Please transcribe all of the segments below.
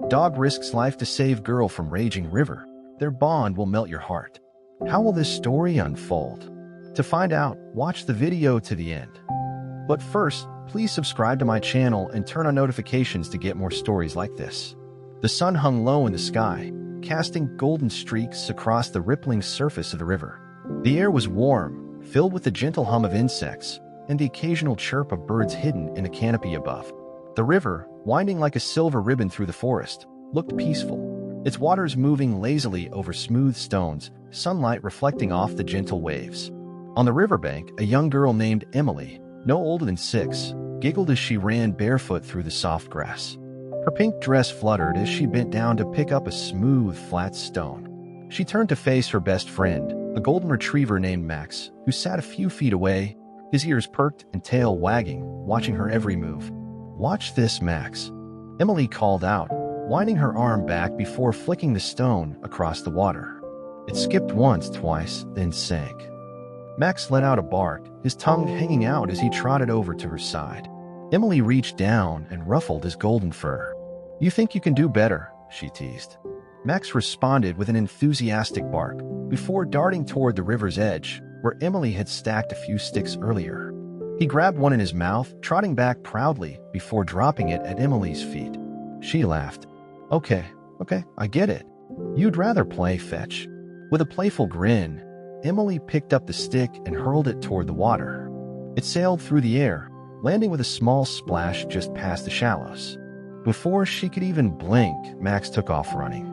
Dog risks life to save girl from raging river. Their bond will melt your heart. How will this story unfold? To find out, watch the video to the end. But first, please subscribe to my channel and turn on notifications to get more stories like this. The sun hung low in the sky, casting golden streaks across the rippling surface of the river. The air was warm, filled with the gentle hum of insects and the occasional chirp of birds hidden in a canopy above. The river, winding like a silver ribbon through the forest, looked peaceful, its waters moving lazily over smooth stones, sunlight reflecting off the gentle waves. On the riverbank, a young girl named Emily, no older than 6, giggled as she ran barefoot through the soft grass. Her pink dress fluttered as she bent down to pick up a smooth, flat stone. She turned to face her best friend, a golden retriever named Max, who sat a few feet away, his ears perked and tail wagging, watching her every move. "Watch this, Max," Emily called out, winding her arm back before flicking the stone across the water. It skipped once, twice, then sank. Max let out a bark, his tongue hanging out as he trotted over to her side. Emily reached down and ruffled his golden fur. "You think you can do better," she teased. Max responded with an enthusiastic bark before darting toward the river's edge, where Emily had stacked a few sticks earlier. He grabbed one in his mouth, trotting back proudly before dropping it at Emily's feet. She laughed. Okay, I get it. You'd rather play fetch." With a playful grin, Emily picked up the stick and hurled it toward the water. It sailed through the air, landing with a small splash just past the shallows. Before she could even blink, Max took off running.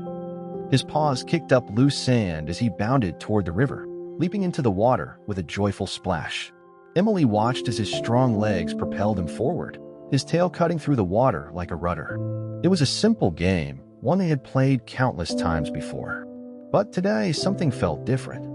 His paws kicked up loose sand as he bounded toward the river, leaping into the water with a joyful splash. Emily watched as his strong legs propelled him forward, his tail cutting through the water like a rudder. It was a simple game, one they had played countless times before. But today, something felt different.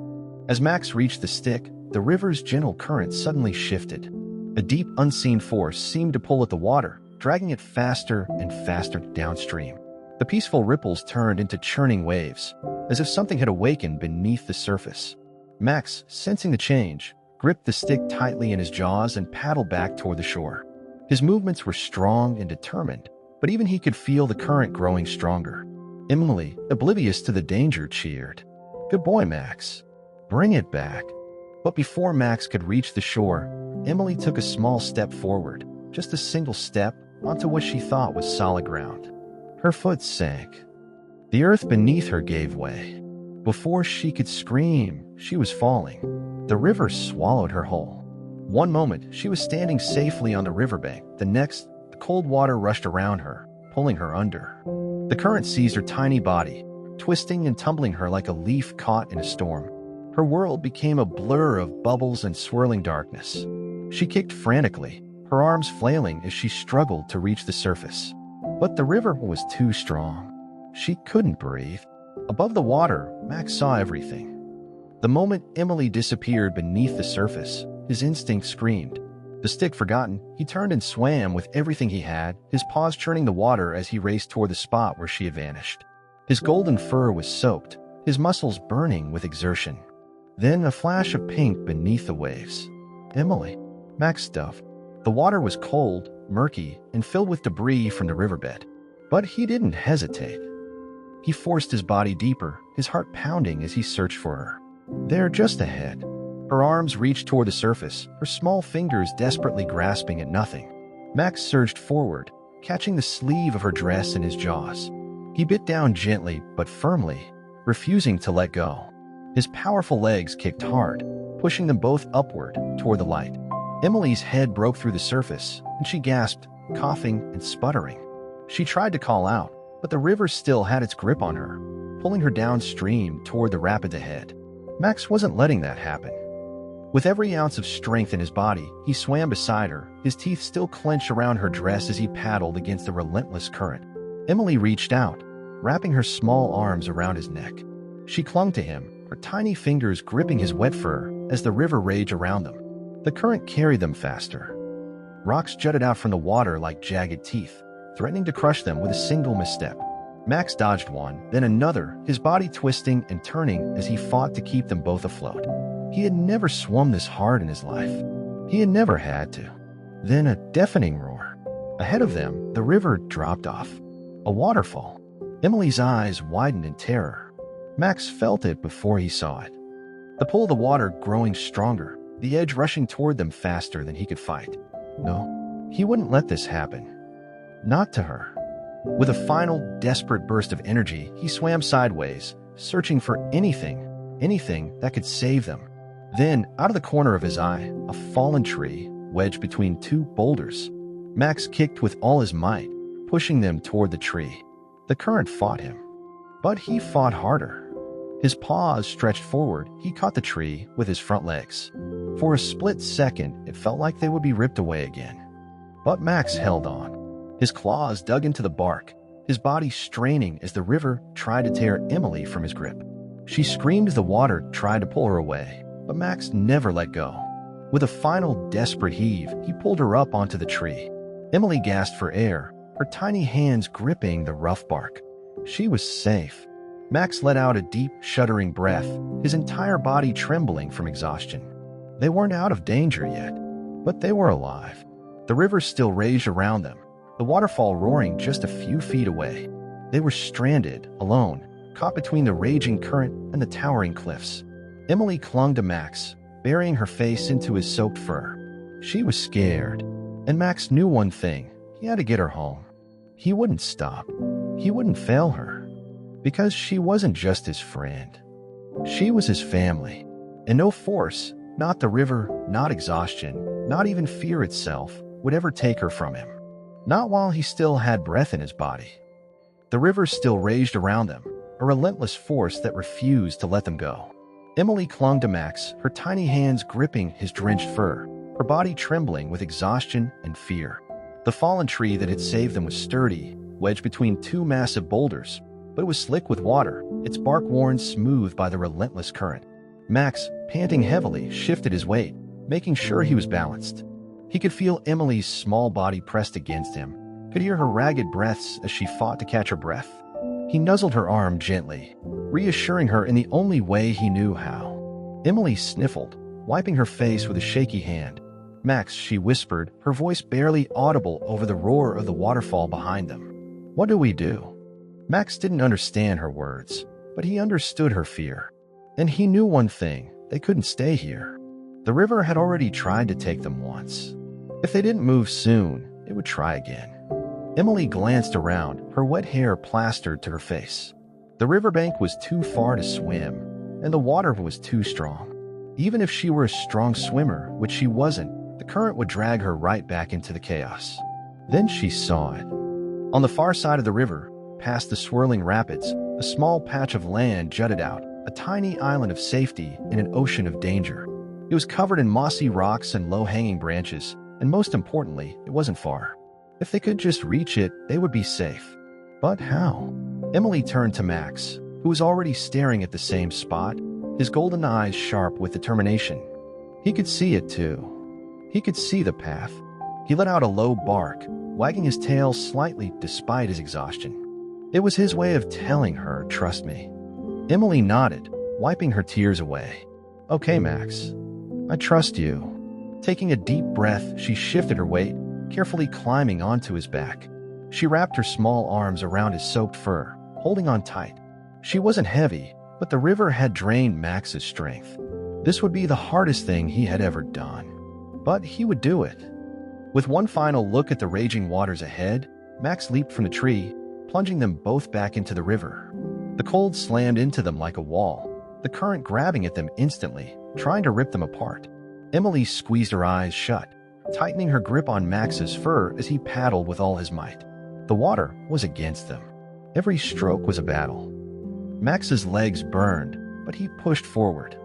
As Max reached the stick, the river's gentle current suddenly shifted. A deep, unseen force seemed to pull at the water, dragging it faster and faster downstream. The peaceful ripples turned into churning waves, as if something had awakened beneath the surface. Max, sensing the change, gripped the stick tightly in his jaws and paddled back toward the shore. His movements were strong and determined, but even he could feel the current growing stronger. Emily, oblivious to the danger, cheered. "Good boy, Max. Bring it back." But before Max could reach the shore, Emily took a small step forward, just a single step, onto what she thought was solid ground. Her foot sank. The earth beneath her gave way. Before she could scream, she was falling. The river swallowed her whole. One moment, she was standing safely on the riverbank. The next, the cold water rushed around her, pulling her under. The current seized her tiny body, twisting and tumbling her like a leaf caught in a storm. Her world became a blur of bubbles and swirling darkness. She kicked frantically, her arms flailing as she struggled to reach the surface. But the river was too strong. She couldn't breathe. Above the water, Max saw everything. The moment Emily disappeared beneath the surface, his instinct screamed. The stick forgotten, he turned and swam with everything he had, his paws churning the water as he raced toward the spot where she had vanished. His golden fur was soaked, his muscles burning with exertion. Then a flash of pink beneath the waves. Emily. Max stuffed. The water was cold, murky, and filled with debris from the riverbed. But he didn't hesitate. He forced his body deeper, his heart pounding as he searched for her. There, just ahead. Her arms reached toward the surface, her small fingers desperately grasping at nothing. Max surged forward, catching the sleeve of her dress in his jaws. He bit down gently but firmly, refusing to let go. His powerful legs kicked hard, pushing them both upward toward the light. Emily's head broke through the surface, and she gasped, coughing and sputtering. She tried to call out, but the river still had its grip on her, pulling her downstream toward the rapid ahead. Max wasn't letting that happen. With every ounce of strength in his body, he swam beside her, his teeth still clenched around her dress as he paddled against the relentless current. Emily reached out, wrapping her small arms around his neck. She clung to him, her tiny fingers gripping his wet fur as the river raged around them. The current carried them faster. Rocks jutted out from the water like jagged teeth, threatening to crush them with a single misstep. Max dodged one, then another, his body twisting and turning as he fought to keep them both afloat. He had never swum this hard in his life. He had never had to. Then a deafening roar. Ahead of them, the river dropped off. A waterfall. Emily's eyes widened in terror. Max felt it before he saw it. The pull of the water growing stronger, the edge rushing toward them faster than he could fight. No, he wouldn't let this happen. Not to her. With a final, desperate burst of energy, he swam sideways, searching for anything that could save them. Then, out of the corner of his eye, a fallen tree, wedged between two boulders. Max kicked with all his might, pushing them toward the tree. The current fought him, but he fought harder. His paws stretched forward, he caught the tree with his front legs. For a split second, it felt like they would be ripped away again. But Max held on. His claws dug into the bark, his body straining as the river tried to tear Emily from his grip. She screamed as the water tried to pull her away, but Max never let go. With a final desperate heave, he pulled her up onto the tree. Emily gasped for air, her tiny hands gripping the rough bark. She was safe. Max let out a deep, shuddering breath, his entire body trembling from exhaustion. They weren't out of danger yet, but they were alive. The river still raged around them, the waterfall roaring just a few feet away. They were stranded, alone, caught between the raging current and the towering cliffs. Emily clung to Max, burying her face into his soaked fur. She was scared, and Max knew one thing: he had to get her home. He wouldn't stop. He wouldn't fail her. Because she wasn't just his friend. She was his family. And no force, not the river, not exhaustion, not even fear itself, would ever take her from him. Not while he still had breath in his body. The river still raged around them, a relentless force that refused to let them go. Emily clung to Max, her tiny hands gripping his drenched fur, her body trembling with exhaustion and fear. The fallen tree that had saved them was sturdy, wedged between two massive boulders, but it was slick with water, its bark worn smooth by the relentless current. Max, panting heavily, shifted his weight, making sure he was balanced. He could feel Emily's small body pressed against him, could hear her ragged breaths as she fought to catch her breath. He nuzzled her arm gently, reassuring her in the only way he knew how. Emily sniffled, wiping her face with a shaky hand. "Max," she whispered, her voice barely audible over the roar of the waterfall behind them. "What do we do?" Max didn't understand her words, but he understood her fear. And he knew one thing: they couldn't stay here. The river had already tried to take them once. If they didn't move soon, it would try again. Emily glanced around, her wet hair plastered to her face. The riverbank was too far to swim, and the water was too strong. Even if she were a strong swimmer, which she wasn't, the current would drag her right back into the chaos. Then she saw it. On the far side of the river, past the swirling rapids, a small patch of land jutted out, a tiny island of safety in an ocean of danger. It was covered in mossy rocks and low-hanging branches, and most importantly, it wasn't far. If they could just reach it, they would be safe. But how? Emily turned to Max, who was already staring at the same spot, his golden eyes sharp with determination. He could see it too. He could see the path. He let out a low bark, wagging his tail slightly despite his exhaustion. It was his way of telling her, "Trust me." Emily nodded, wiping her tears away. "Okay, Max. I trust you." Taking a deep breath, she shifted her weight, carefully climbing onto his back. She wrapped her small arms around his soaked fur, holding on tight. She wasn't heavy, but the river had drained Max's strength. This would be the hardest thing he had ever done. But he would do it. With one final look at the raging waters ahead, Max leaped from the tree, plunging them both back into the river. The cold slammed into them like a wall, the current grabbing at them instantly, trying to rip them apart. Emily squeezed her eyes shut, tightening her grip on Max's fur as he paddled with all his might. The water was against them. Every stroke was a battle. Max's legs burned, but he pushed forward.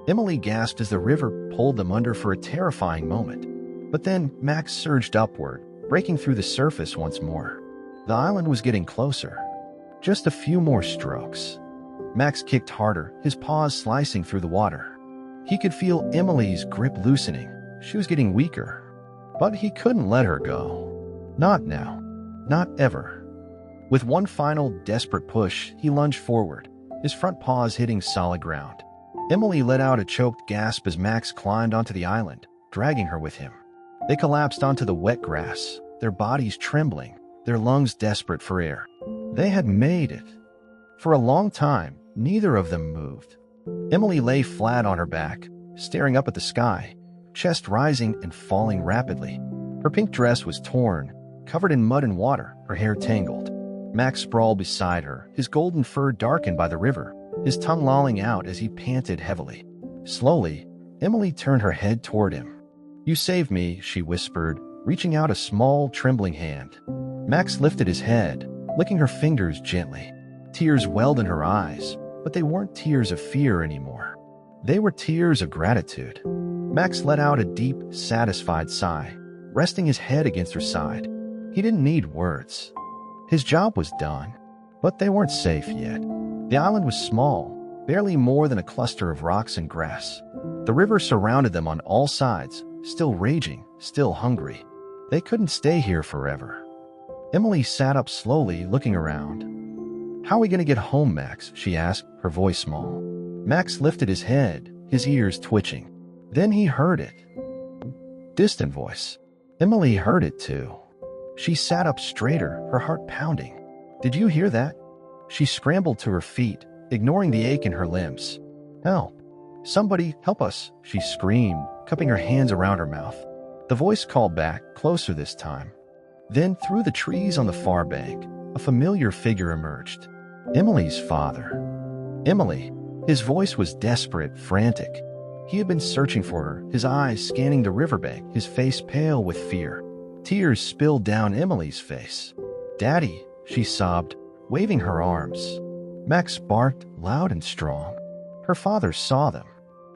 Emily gasped as the river pulled them under for a terrifying moment. But then Max surged upward, breaking through the surface once more. The island was getting closer. Just a few more strokes. Max kicked harder, his paws slicing through the water. He could feel Emily's grip loosening. She was getting weaker. But he couldn't let her go. Not now. Not ever. With one final desperate push, he lunged forward, his front paws hitting solid ground. Emily let out a choked gasp as Max climbed onto the island, dragging her with him. They collapsed onto the wet grass, their bodies trembling, their lungs desperate for air. They had made it. For a long time, neither of them moved. Emily lay flat on her back, staring up at the sky, chest rising and falling rapidly. Her pink dress was torn, covered in mud and water, her hair tangled. Max sprawled beside her, his golden fur darkened by the river, his tongue lolling out as he panted heavily. Slowly, Emily turned her head toward him. "You saved me," she whispered, reaching out a small, trembling hand. Max lifted his head, licking her fingers gently. Tears welled in her eyes, but they weren't tears of fear anymore. They were tears of gratitude. Max let out a deep, satisfied sigh, resting his head against her side. He didn't need words. His job was done, but they weren't safe yet. The island was small, barely more than a cluster of rocks and grass. The river surrounded them on all sides, still raging, still hungry. They couldn't stay here forever. Emily sat up slowly, looking around. "How are we going to get home, Max?" she asked, her voice small. Max lifted his head, his ears twitching. Then he heard it. Distant voice. Emily heard it too. She sat up straighter, her heart pounding. "Did you hear that?" She scrambled to her feet, ignoring the ache in her limbs. "Help! Somebody help us!" she screamed, cupping her hands around her mouth. The voice called back, closer this time. Then, through the trees on the far bank, a familiar figure emerged. Emily's father. Emily. His voice was desperate, frantic. He had been searching for her, his eyes scanning the riverbank, his face pale with fear. Tears spilled down Emily's face. "Daddy," she sobbed, waving her arms. Max barked, loud and strong. Her father saw them.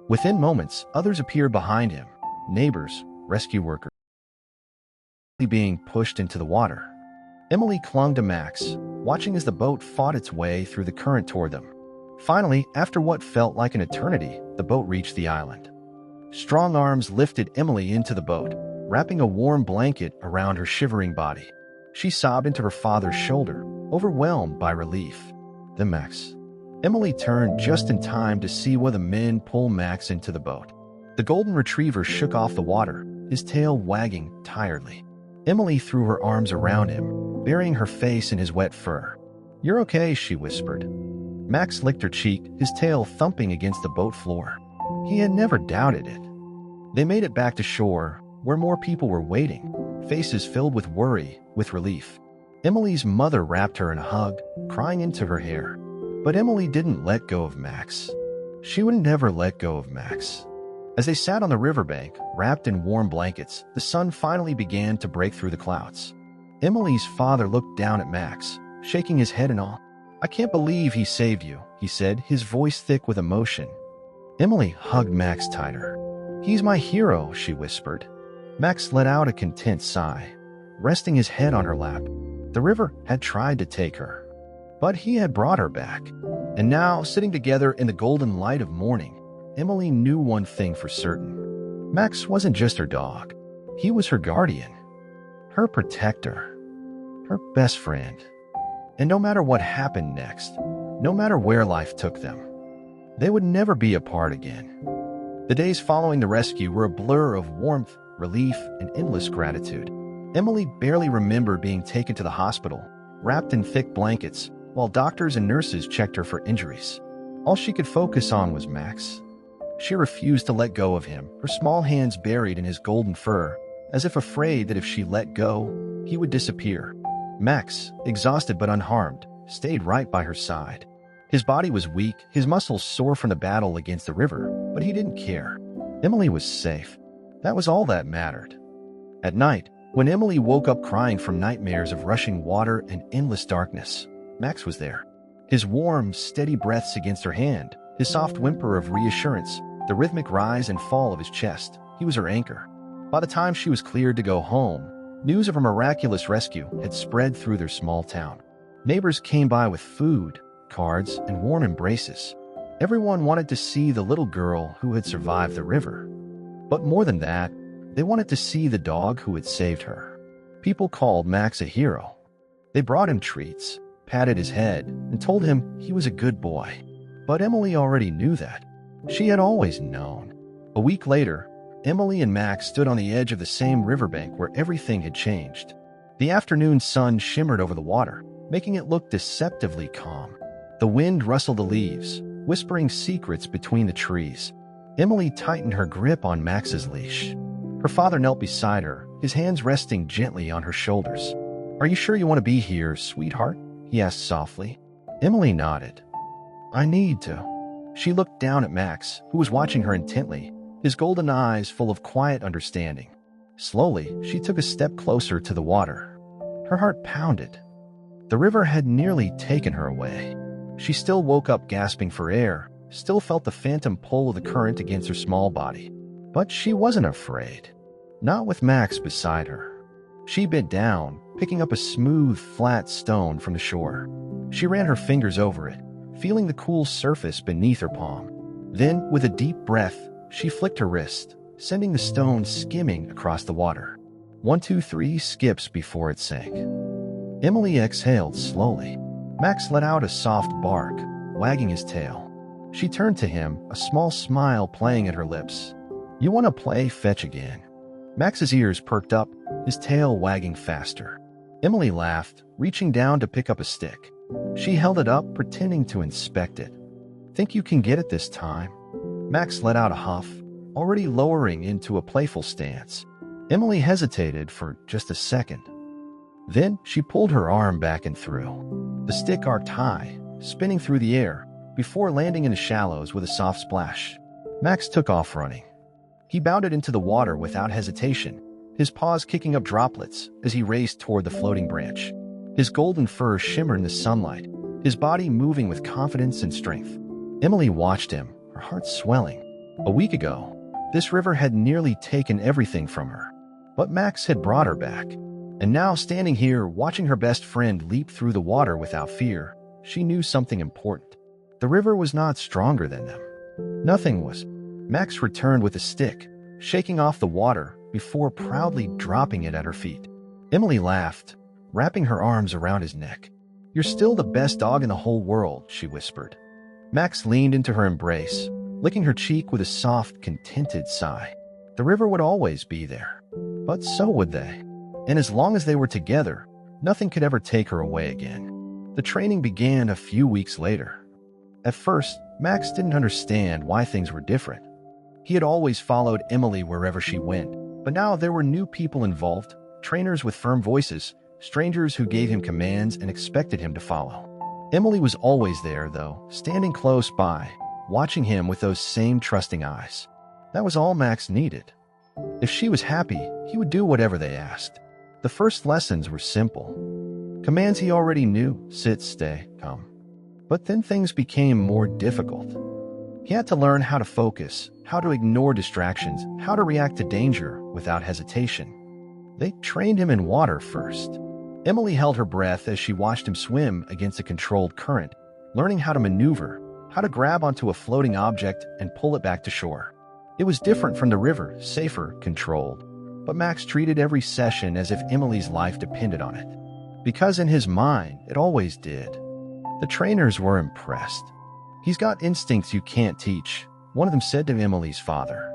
Within moments, others appeared behind him. Neighbors, rescue workers, being pushed into the water. Emily clung to Max, watching as the boat fought its way through the current toward them. Finally, after what felt like an eternity, the boat reached the island. Strong arms lifted Emily into the boat, wrapping a warm blanket around her shivering body. She sobbed into her father's shoulder, overwhelmed by relief. Then Max. Emily turned just in time to see one of the men pull Max into the boat. The golden retriever shook off the water, his tail wagging tiredly. Emily threw her arms around him, burying her face in his wet fur. "You're okay," she whispered. Max licked her cheek, his tail thumping against the boat floor. He had never doubted it. They made it back to shore, where more people were waiting, faces filled with worry, with relief. Emily's mother wrapped her in a hug, crying into her hair. But Emily didn't let go of Max. She would never let go of Max. As they sat on the riverbank, wrapped in warm blankets, the sun finally began to break through the clouds. Emily's father looked down at Max, shaking his head in awe. "I can't believe he saved you," he said, his voice thick with emotion. Emily hugged Max tighter. "He's my hero," she whispered. Max let out a content sigh, resting his head on her lap. The river had tried to take her, but he had brought her back. And now, sitting together in the golden light of morning, Emily knew one thing for certain. Max wasn't just her dog. He was her guardian, her protector, her best friend. And no matter what happened next, no matter where life took them, they would never be apart again. The days following the rescue were a blur of warmth, relief, and endless gratitude. Emily barely remembered being taken to the hospital, wrapped in thick blankets, while doctors and nurses checked her for injuries. All she could focus on was Max. She refused to let go of him, her small hands buried in his golden fur, as if afraid that if she let go, he would disappear. Max, exhausted but unharmed, stayed right by her side. His body was weak, his muscles sore from the battle against the river, but he didn't care. Emily was safe. That was all that mattered. At night, when Emily woke up crying from nightmares of rushing water and endless darkness, Max was there. His warm, steady breaths against her hand, his soft whimper of reassurance, the rhythmic rise and fall of his chest. He was her anchor. By the time she was cleared to go home, news of her miraculous rescue had spread through their small town. Neighbors came by with food, cards, and warm embraces. Everyone wanted to see the little girl who had survived the river. But more than that, they wanted to see the dog who had saved her. People called Max a hero. They brought him treats, patted his head, and told him he was a good boy. But Emily already knew that. She had always known. A week later, Emily and Max stood on the edge of the same riverbank where everything had changed. The afternoon sun shimmered over the water, making it look deceptively calm. The wind rustled the leaves, whispering secrets between the trees. Emily tightened her grip on Max's leash. Her father knelt beside her, his hands resting gently on her shoulders. "Are you sure you want to be here, sweetheart?" he asked softly. Emily nodded. "I need to." She looked down at Max, who was watching her intently, his golden eyes full of quiet understanding. Slowly, she took a step closer to the water. Her heart pounded. The river had nearly taken her away. She still woke up gasping for air, still felt the phantom pull of the current against her small body. But she wasn't afraid. Not with Max beside her. She bent down, picking up a smooth, flat stone from the shore. She ran her fingers over it, feeling the cool surface beneath her palm. Then, with a deep breath, she flicked her wrist, sending the stone skimming across the water. 1, 2, 3 skips before it sank. Emily exhaled slowly. Max let out a soft bark, wagging his tail. She turned to him, a small smile playing at her lips. "You want to play fetch again?" Max's ears perked up, his tail wagging faster. Emily laughed, reaching down to pick up a stick. She held it up, pretending to inspect it. "Think you can get it this time?" Max let out a huff, already lowering into a playful stance. Emily hesitated for just a second. Then she pulled her arm back and threw. The stick arced high, spinning through the air, before landing in the shallows with a soft splash. Max took off running. He bounded into the water without hesitation, his paws kicking up droplets as he raced toward the floating branch. His golden fur shimmered in the sunlight, his body moving with confidence and strength. Emily watched him, her heart swelling. A week ago, this river had nearly taken everything from her, but Max had brought her back. And now, standing here, watching her best friend leap through the water without fear, she knew something important. The river was not stronger than them. Nothing was. Max returned with a stick, shaking off the water before proudly dropping it at her feet. Emily laughed, wrapping her arms around his neck. "You're still the best dog in the whole world," she whispered. Max leaned into her embrace, licking her cheek with a soft, contented sigh. The river would always be there, but so would they. And as long as they were together, nothing could ever take her away again. The training began a few weeks later. At first, Max didn't understand why things were different. He had always followed Emily wherever she went, but now there were new people involved, trainers with firm voices, strangers who gave him commands and expected him to follow. Emily was always there, though, standing close by, watching him with those same trusting eyes. That was all Max needed. If she was happy, he would do whatever they asked. The first lessons were simple. Commands he already knew: sit, stay, come. But then things became more difficult. He had to learn how to focus, how to ignore distractions, how to react to danger without hesitation. They trained him in water first. Emily held her breath as she watched him swim against a controlled current, learning how to maneuver, how to grab onto a floating object and pull it back to shore. It was different from the river, safer, controlled. But Max treated every session as if Emily's life depended on it. Because in his mind, it always did. The trainers were impressed. "He's got instincts you can't teach," one of them said to Emily's father.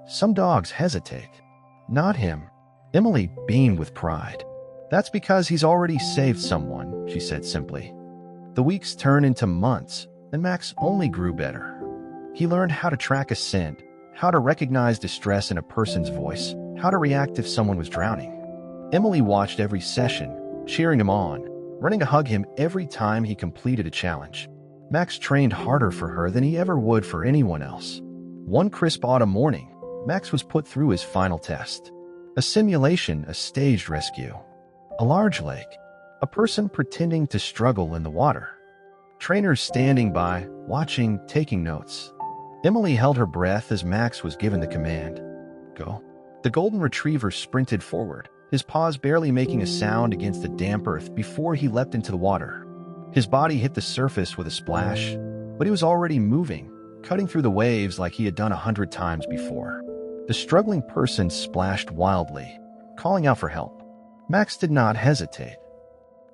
"Some dogs hesitate." Not him. Emily beamed with pride. "That's because he's already saved someone," she said simply. The weeks turned into months, and Max only grew better. He learned how to track a scent, how to recognize distress in a person's voice, how to react if someone was drowning. Emily watched every session, cheering him on, running to hug him every time he completed a challenge. Max trained harder for her than he ever would for anyone else. One crisp autumn morning, Max was put through his final test. A simulation, a staged rescue. A large lake. A person pretending to struggle in the water. Trainers standing by, watching, taking notes. Emily held her breath as Max was given the command. Go. The golden retriever sprinted forward, his paws barely making a sound against the damp earth before he leapt into the water. His body hit the surface with a splash, but he was already moving, cutting through the waves like he had done 100 times before. The struggling person splashed wildly, calling out for help. Max did not hesitate.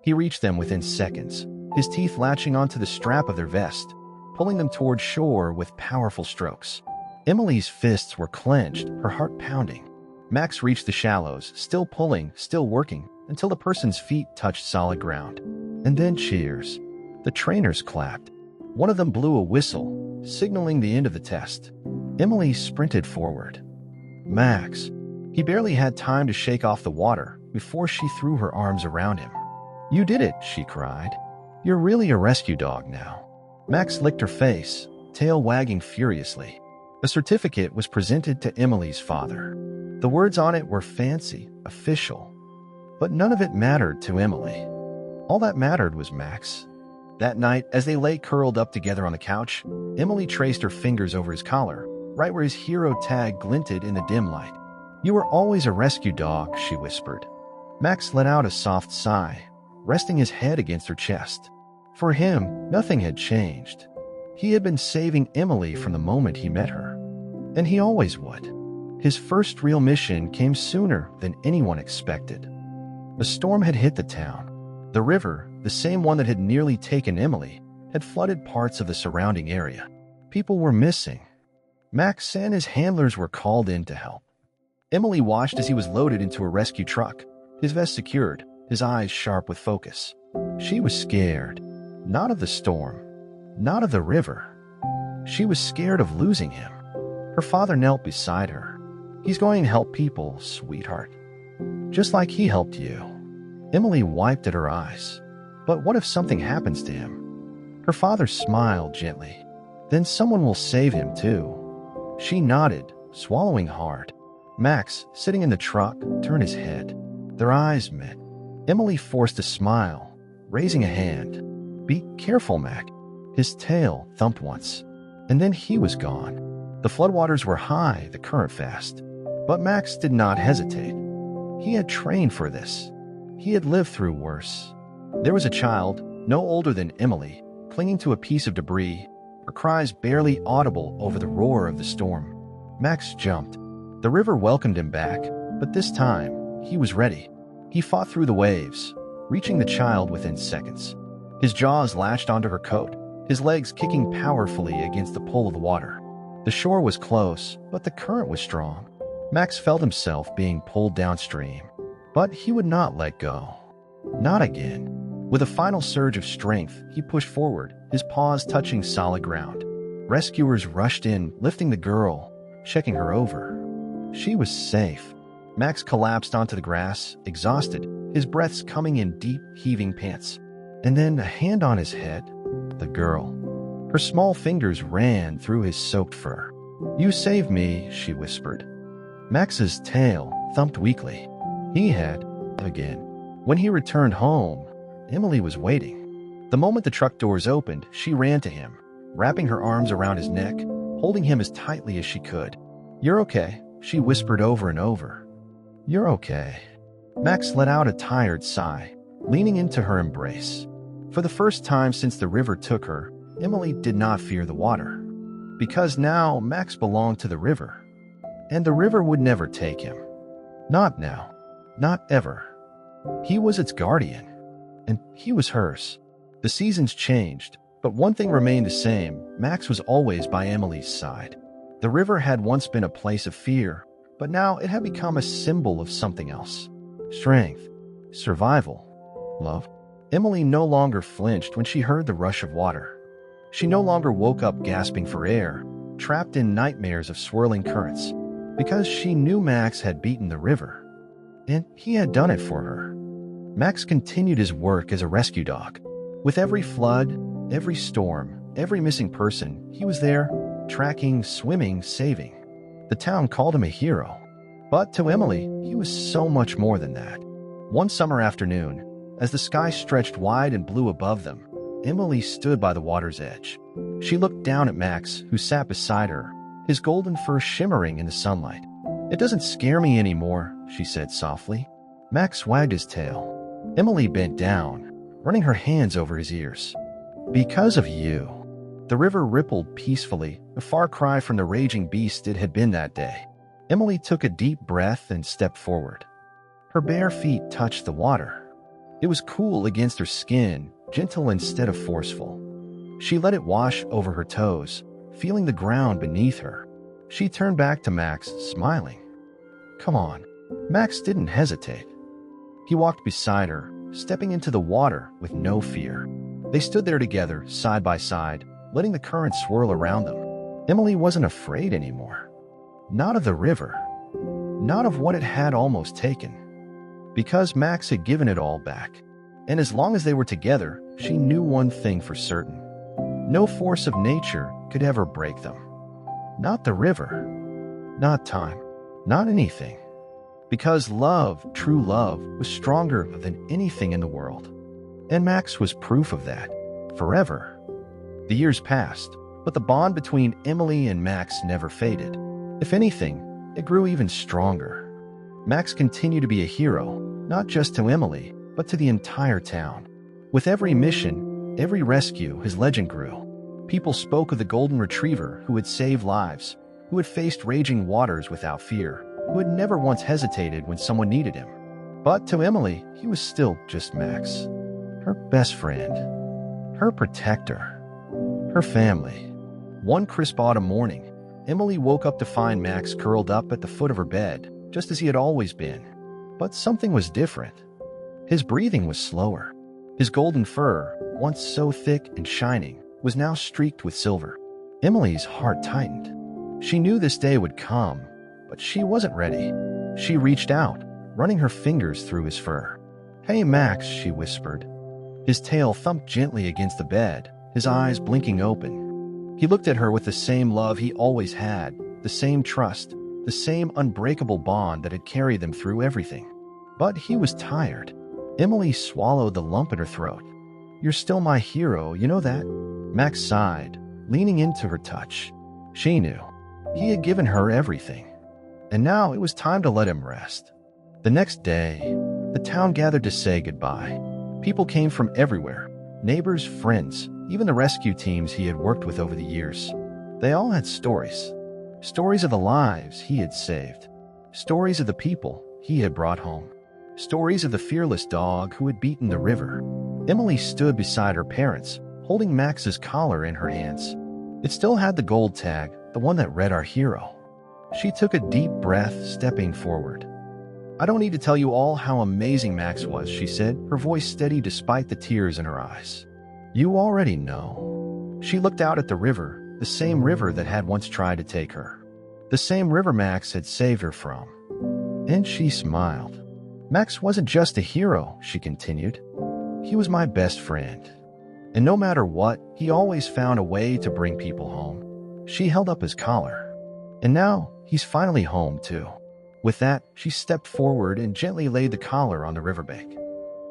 He reached them within seconds, his teeth latching onto the strap of their vest, pulling them toward shore with powerful strokes. Emily's fists were clenched, her heart pounding. Max reached the shallows, still pulling, still working, until the person's feet touched solid ground. And then cheers. The trainers clapped. One of them blew a whistle, signaling the end of the test. Emily sprinted forward. Max. He barely had time to shake off the water before she threw her arms around him. You did it, she cried. You're really a rescue dog now. Max licked her face, tail wagging furiously. A certificate was presented to Emily's father. The words on it were fancy, official. But none of it mattered to Emily. All that mattered was Max. That night, as they lay curled up together on the couch, Emily traced her fingers over his collar, right where his hero tag glinted in the dim light. You were always a rescue dog, she whispered. Max let out a soft sigh, resting his head against her chest. For him, nothing had changed. He had been saving Emily from the moment he met her. And he always would. His first real mission came sooner than anyone expected. A storm had hit the town. The river, the same one that had nearly taken Emily, had flooded parts of the surrounding area. People were missing. Max and his handlers were called in to help. Emily watched as he was loaded into a rescue truck, his vest secured, his eyes sharp with focus. She was scared. Not of the storm. Not of the river. She was scared of losing him. Her father knelt beside her. He's going to help people, sweetheart. Just like he helped you. Emily wiped at her eyes. But what if something happens to him? Her father smiled gently. Then someone will save him too. She nodded, swallowing hard. Max, sitting in the truck, turned his head. Their eyes met. Emily forced a smile, raising a hand. Be careful, Mac. His tail thumped once, and then he was gone. The floodwaters were high, the current fast. But Max did not hesitate. He had trained for this. He had lived through worse. There was a child, no older than Emily, clinging to a piece of debris, her cries barely audible over the roar of the storm. Max jumped. The river welcomed him back, but this time, he was ready. He fought through the waves, reaching the child within seconds. His jaws latched onto her coat, his legs kicking powerfully against the pull of the water. The shore was close, but the current was strong. Max felt himself being pulled downstream, but he would not let go. Not again. With a final surge of strength, he pushed forward, his paws touching solid ground. Rescuers rushed in, lifting the girl, checking her over. She was safe. Max collapsed onto the grass, exhausted, his breaths coming in deep, heaving pants. And then a hand on his head. The girl. Her small fingers ran through his soaked fur. You saved me, she whispered. Max's tail thumped weakly. He had, again. When he returned home, Emily was waiting. The moment the truck doors opened, she ran to him, wrapping her arms around his neck, holding him as tightly as she could. You're okay, she whispered over and over. You're okay. Max let out a tired sigh, leaning into her embrace. For the first time since the river took her, Emily did not fear the water. Because now Max belonged to the river. And the river would never take him. Not now. Not ever. He was its guardian. And he was hers. The seasons changed, but one thing remained the same. Max was always by Emily's side. The river had once been a place of fear, but now it had become a symbol of something else. Strength. Survival. Love. Emily no longer flinched when she heard the rush of water. She no longer woke up gasping for air, trapped in nightmares of swirling currents, because she knew Max had beaten the river. And he had done it for her. Max continued his work as a rescue dog. With every flood, every storm, every missing person, he was there, tracking, swimming, saving. The town called him a hero. But to Emily, he was so much more than that. One summer afternoon, as the sky stretched wide and blue above them, Emily stood by the water's edge. She looked down at Max, who sat beside her, his golden fur shimmering in the sunlight. It doesn't scare me anymore, she said softly. Max wagged his tail. Emily bent down, running her hands over his ears. Because of you. The river rippled peacefully, a far cry from the raging beast it had been that day. Emily took a deep breath and stepped forward. Her bare feet touched the water. It was cool against her skin, gentle instead of forceful. She let it wash over her toes, feeling the ground beneath her. She turned back to Max, smiling. Come on. Max didn't hesitate. He walked beside her, stepping into the water with no fear. They stood there together, side by side, letting the current swirl around them. Emily wasn't afraid anymore. Not of the river. Not of what it had almost taken. Because Max had given it all back. And as long as they were together, she knew one thing for certain. No force of nature could ever break them. Not the river. Not time. Not anything. Because love, true love, was stronger than anything in the world. And Max was proof of that. Forever. The years passed, but the bond between Emily and Max never faded. If anything, it grew even stronger. Max continued to be a hero, not just to Emily, but to the entire town. With every mission, every rescue, his legend grew. People spoke of the golden retriever who had saved lives, who had faced raging waters without fear, who had never once hesitated when someone needed him. But to Emily, he was still just Max. Her best friend. Her protector. Her family. One crisp autumn morning, Emily woke up to find Max curled up at the foot of her bed, just as he had always been. But something was different. His breathing was slower. His golden fur, once so thick and shining, was now streaked with silver. Emily's heart tightened. She knew this day would come, but she wasn't ready. She reached out, running her fingers through his fur. "Hey, Max," she whispered. His tail thumped gently against the bed, his eyes blinking open. He looked at her with the same love he always had, the same trust, the same unbreakable bond that had carried them through everything. But he was tired. Emily swallowed the lump in her throat. "You're still my hero, you know that?" Max sighed, leaning into her touch. She knew. He had given her everything. And now it was time to let him rest. The next day, the town gathered to say goodbye. People came from everywhere. Neighbors, friends, even the rescue teams he had worked with over the years. They all had stories. Stories of the lives he had saved. Stories of the people he had brought home. Stories of the fearless dog who had beaten the river. Emily stood beside her parents, holding Max's collar in her hands. It still had the gold tag, the one that read "Our Hero." She took a deep breath, stepping forward. "I don't need to tell you all how amazing Max was," she said, her voice steady despite the tears in her eyes. "You already know." She looked out at the river, the same river that had once tried to take her. The same river Max had saved her from. And she smiled. "Max wasn't just a hero," she continued. "He was my best friend. And no matter what, he always found a way to bring people home." She held up his collar. "And now, he's finally home, too." With that, she stepped forward and gently laid the collar on the riverbank.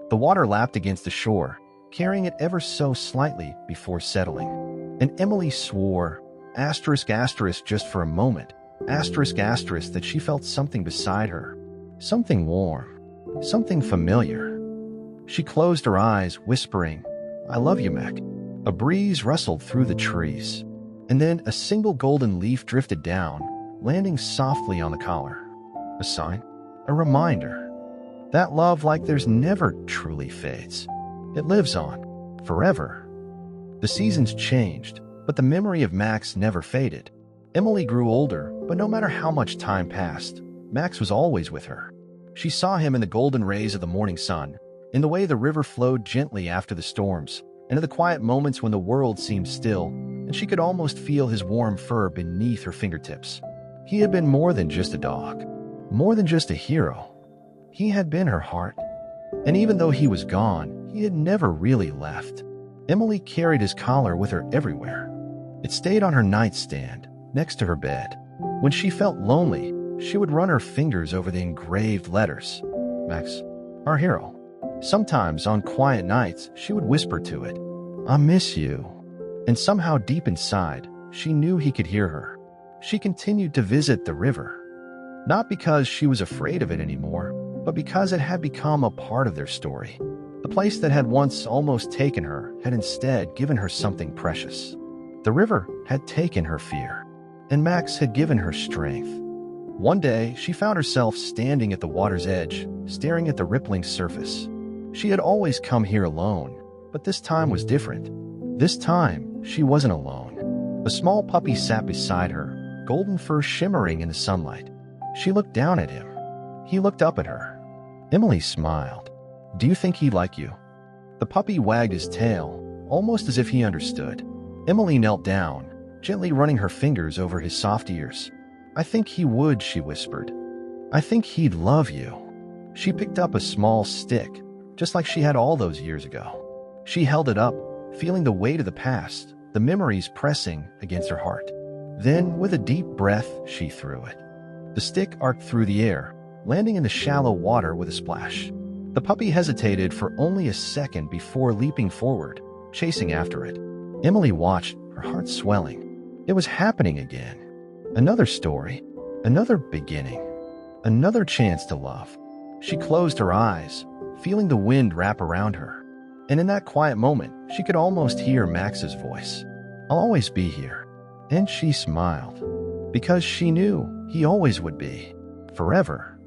The water lapped against the shore, carrying it ever so slightly before settling. And Emily swore, *** just for a moment, *** that she felt something beside her. Something warm. Something familiar. She closed her eyes, whispering, "I love you, Mac." A breeze rustled through the trees. And then a single golden leaf drifted down, landing softly on the collar. A sign, a reminder, that love like theirs never truly fades. It lives on, forever. The seasons changed, but the memory of Max never faded. Emily grew older, but no matter how much time passed, Max was always with her. She saw him in the golden rays of the morning sun, in the way the river flowed gently after the storms, and in the quiet moments when the world seemed still, and she could almost feel his warm fur beneath her fingertips. He had been more than just a dog. More than just a hero. He had been her heart. And even though he was gone, he had never really left. Emily carried his collar with her everywhere. It stayed on her nightstand, next to her bed. When she felt lonely, she would run her fingers over the engraved letters. "Max, our hero." Sometimes, on quiet nights, she would whisper to it, "I miss you." And somehow deep inside, she knew he could hear her. She continued to visit the river. Not because she was afraid of it anymore, but because it had become a part of their story. The place that had once almost taken her had instead given her something precious. The river had taken her fear, and Max had given her strength. One day, she found herself standing at the water's edge, staring at the rippling surface. She had always come here alone, but this time was different. This time, she wasn't alone. A small puppy sat beside her, golden fur shimmering in the sunlight. She looked down at him. He looked up at her. Emily smiled. Do you think he'd like you?" The puppy wagged his tail, almost as if he understood. Emily knelt down, gently running her fingers over his soft ears. "I think he would," she whispered. "I think he'd love you." She picked up a small stick, just like she had all those years ago. She held it up, feeling the weight of the past, the memories pressing against her heart. Then, with a deep breath, she threw it. The stick arced through the air, landing in the shallow water with a splash. The puppy hesitated for only a second before leaping forward, chasing after it. Emily watched, her heart swelling. It was happening again. Another story, another beginning, another chance to love. She closed her eyes, feeling the wind wrap around her. And in that quiet moment, she could almost hear Max's voice. "I'll always be here." And she smiled, because she knew he always would be, forever.